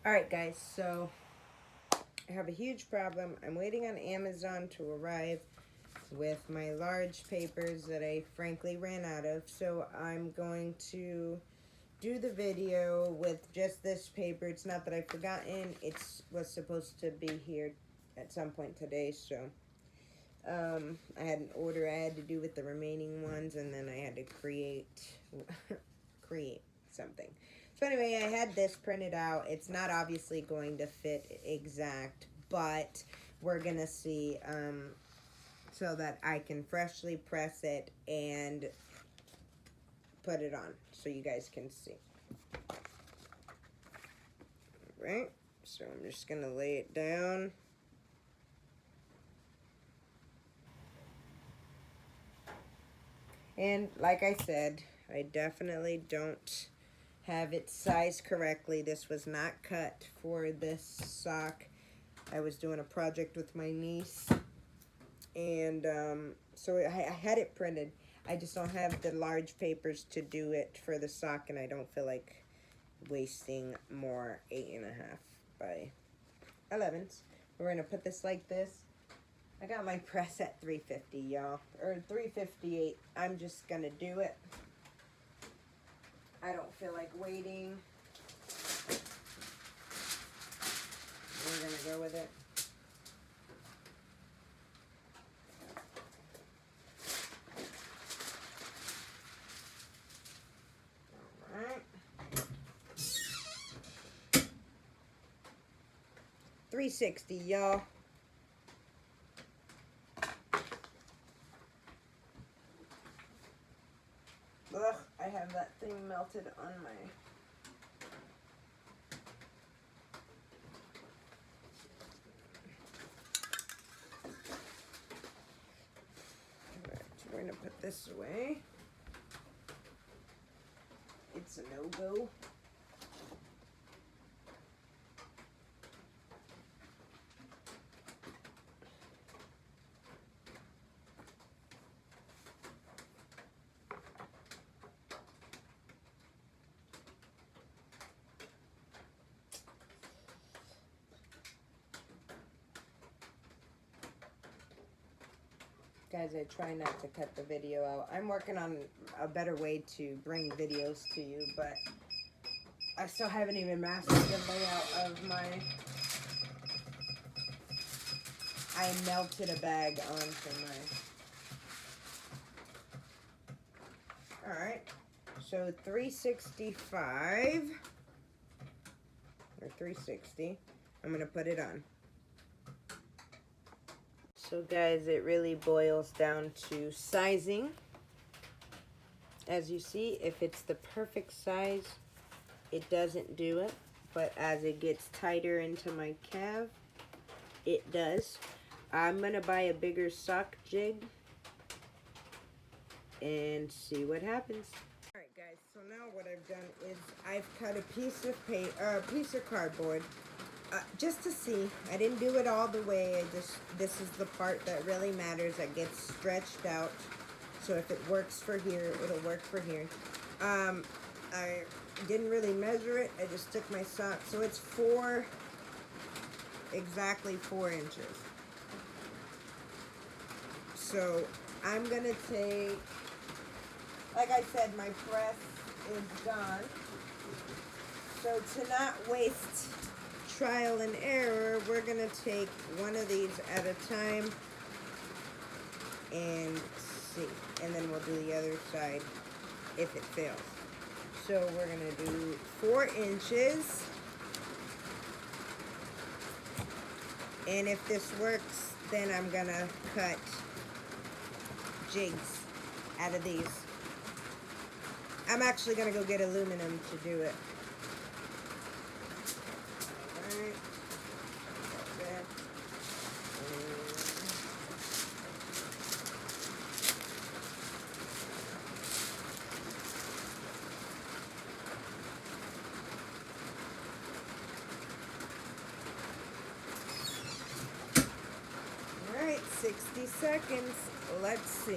Alright guys, so I have a huge problem. I'm waiting on Amazon to arrive with my large papers that I frankly ran out of. So I'm going to do the video with just this paper. It's not that I've forgotten. It was supposed to be here at some point today. So I had an order I had to do with the remaining ones, and then I had to create something. So anyway, I had this printed out. It's not obviously going to fit exact, but we're gonna see so that I can freshly press it and put it on so you guys can see. Alright, so I'm just gonna lay it down. And like I said, I definitely don't have it sized correctly. This was not cut for this sock. I was doing a project with my niece, and so I had it printed. I just don't have the large papers to do it for the sock, and I don't feel like wasting more 8.5 by 11s. We're gonna put this like this. I got my press at 350, y'all, or 358. I'm just gonna do it. I don't feel like waiting. We're gonna go with it. Alright. 360, y'all. Ugh, I have that thing melted on my... Alright, we're gonna put this away. It's a no-go. Guys, I try not to cut the video out. I'm working on a better way to bring videos to you, but I still haven't even mastered the layout of my... I melted a bag onto my... Alright, so 365, or 360, I'm going to put it on. So guys, it really boils down to sizing. As you see, if it's the perfect size, it doesn't do it. But as it gets tighter into my calf, it does. I'm going to buy a bigger sock jig and see what happens. Alright guys, so now what I've done is I've cut a piece of cardboard. Just to see. I didn't do it all the way. This is the part that really matters, that gets stretched out. So if it works for here, it'll work for here. I didn't really measure it. I just took my sock. So it's exactly 4 inches. So I'm going to take, like I said, my press is done. So to not waste trial and error, we're gonna take one of these at a time and see, and then we'll do the other side if it fails. So we're gonna do 4 inches, and if this works, then I'm gonna cut jigs out of these. I'm actually gonna go get aluminum to do it. Alright, 60 seconds. Let's see.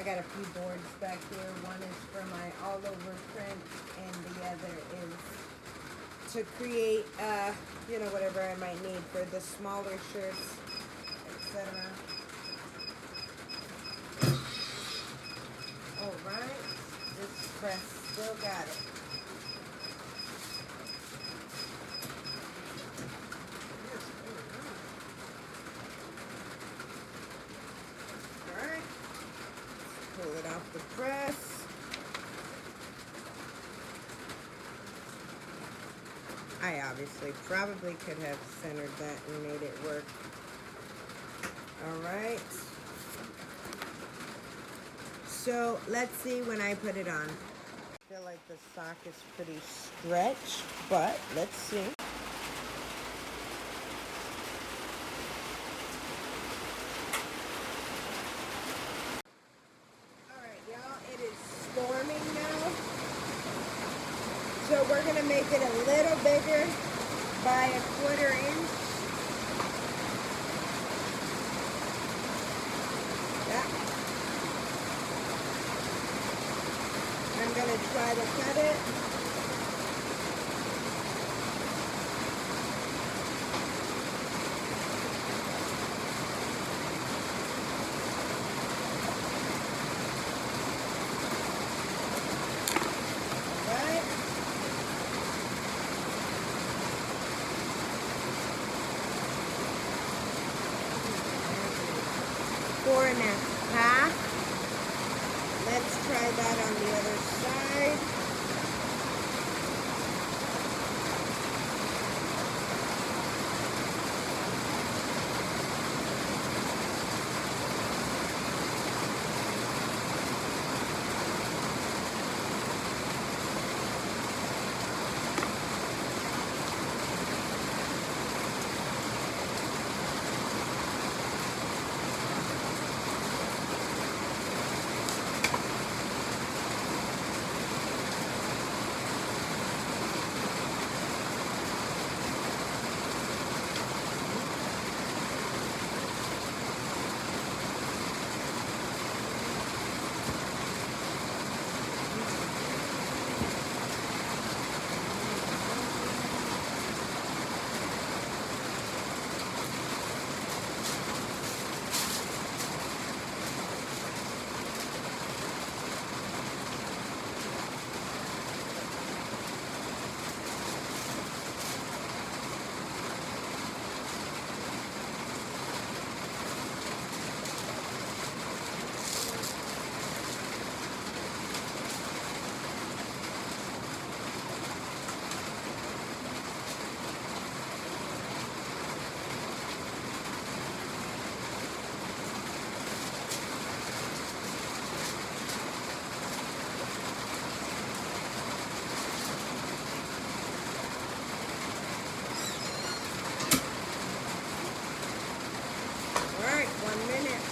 got a few boards back here. One is for my all over print, and the other is to create, you know, whatever I might need for the smaller shirts, etc. Alright, this press still got it. Alright, pull it off the press. I obviously probably could have centered that and made it work. Alright. So let's see when I put it on. I feel like the sock is pretty stretched, but let's see. Alright, y'all, it is storming now. So we're going to make it a little bigger by 1/4 inch. Yeah. I'm going to try to cut it. Alright. Four and a half. Let's try that on the other side. Alright, 1 minute.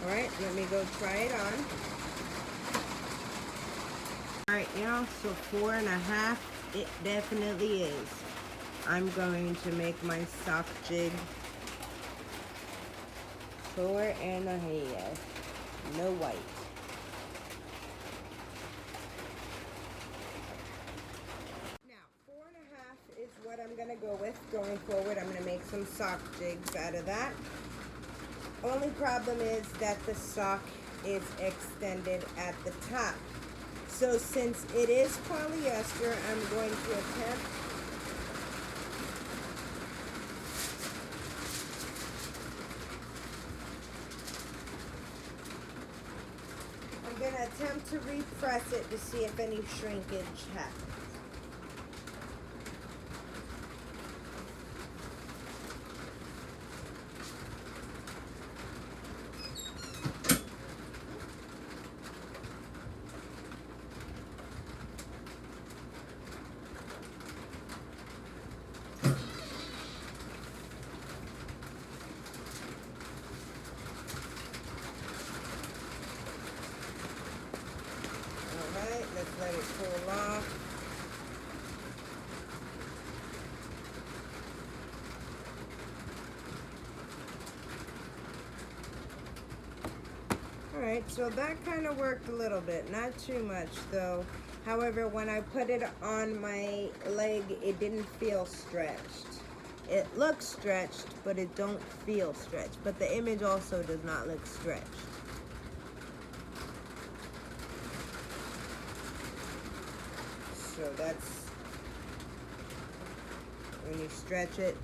Alright, let me go try it on. Alright, y'all, so 4.5, it definitely is. I'm going to make my sock jig 4.5, no white. Now, 4.5 is what I'm gonna go with going forward. I'm gonna make some sock jigs out of that. Only problem is that the sock is extended at the top. So since it is polyester, I'm going to attempt to repress it to see if any shrinkage happens. Let's let it cool off. Alright, so that kind of worked a little bit. Not too much though. However, when I put it on my leg, it didn't feel stretched. It looks stretched, but it don't feel stretched. But the image also does not look stretched. So that's when you stretch it,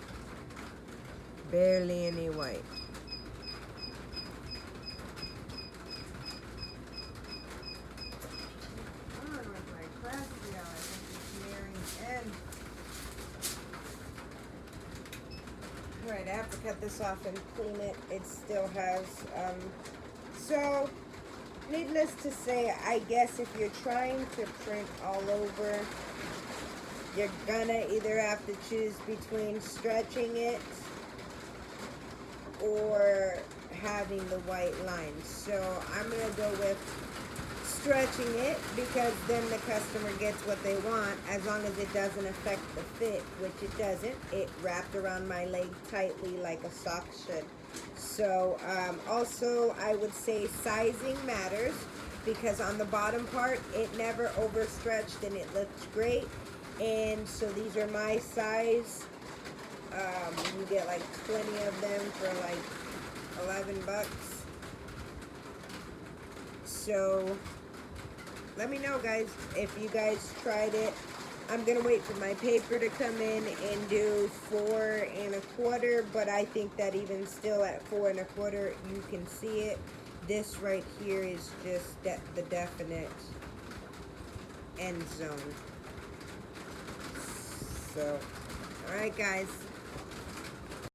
barely any white. Come on with my press wheel. I think it's nearing the end. Alright, I have to cut this off and clean it. It still has, so needless to say, I guess if you're trying to print all over, you're gonna either have to choose between stretching it or having the white lines. So I'm gonna go with stretching it because then the customer gets what they want as long as it doesn't affect the fit, which it doesn't. It wrapped around my leg tightly like a sock should. So also I would say sizing matters because on the bottom part it never overstretched and it looked great. And so these are my size. You get like 20 of them for like 11 bucks. So let me know, guys, if you guys tried it. I'm gonna wait for my paper to come in and do 4.25, but I think that even still at 4.25 you can see it. This right here is just the definite end zone. So, alright guys.